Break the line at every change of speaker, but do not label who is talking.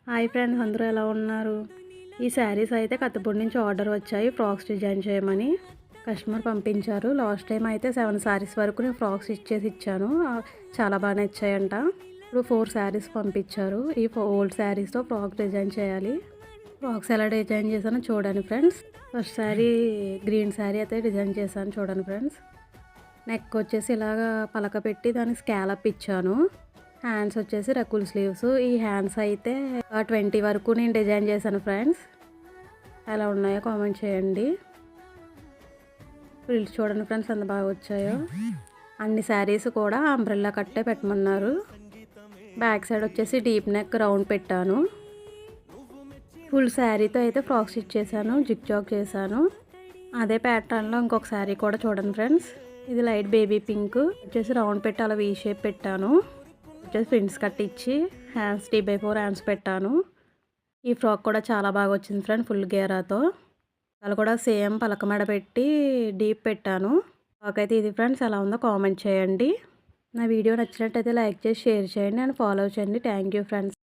Hi friends, అందరూ ఎలా ఉన్నారు? ఈ శారీస్ అయితే కత్తిపూడి నుంచి ఆర్డర్ వచ్చాయి ఫ్రాక్స్ డిజైన్ చేయమని. కస్టమర్ పంపించారు. లాస్ట్ టైం అయితే 7 శారీస్ వరకు నేను ఫ్రాక్స్ ఇచ్చాను. చాలా బాగా నచ్చాయంట. ఇప్పుడు 4 శారీస్ పంపించారు. ఈ ఓల్డ్ శారీస్తో ఫ్రాక్ డిజైన్ చేయాలి. ఫ్రాక్స్ ఎలా డిజైన్ చేశానో చూడండి friends. First sari green sari అయితే డిజైన్ చేశాను చూడండి ఫ్రెండ్స్. నెక్ వచ్చేసి ఇలాగా పలక పెట్టి దానికి స్కాలప్ ఇచ్చాను. హ్యాండ్స్ వచ్చేసి రకుల్ స్లీవ్స్. ఈ హ్యాండ్స్ అయితే 20 వరకు నేను డిజైన్ చేశాను ఫ్రెండ్స్. ఎలా ఉన్నాయో కామెంట్ చేయండి. ఫ్రిల్స్ చూడండి ఫ్రెండ్స్ ఎంత బాగా వచ్చాయో. అన్ని శారీస్ కూడా అంబ్రెల్లా కట్టే పెట్టమన్నారు. బ్యాక్ సైడ్ వచ్చేసి డీప్ నెక్ రౌండ్ పెట్టాను. ఫుల్ శారీతో అయితే ఫ్రాక్ స్టిచ్ చేశాను, జిగ్ జాగ్ చేశాను. అదే ప్యాటర్న్లో ఇంకొక శారీ కూడా చూడండి ఫ్రెండ్స్. ఇది లైట్ బేబీ పింక్ వచ్చేసి రౌండ్ పెట్టి అలా వీ షేప్ పెట్టాను. వచ్చేసి ప్రింట్స్ కట్టించి హ్యాండ్స్ 3/4 హ్యాండ్స్ పెట్టాను. ఈ ఫ్రాక్ కూడా చాలా బాగా వచ్చింది ఫ్రెండ్, ఫుల్ గేరాతో. అది కూడా సేమ్ పలకమెడ పెట్టి డీప్ పెట్టాను. ఫ్రాక్ అయితే ఇది ఫ్రెండ్స్, ఎలా ఉందో కామెంట్ చేయండి. నా వీడియో నచ్చినట్టయితే లైక్ చేసి షేర్ చేయండి అండ్ ఫాలో చేయండి. Thank you friends.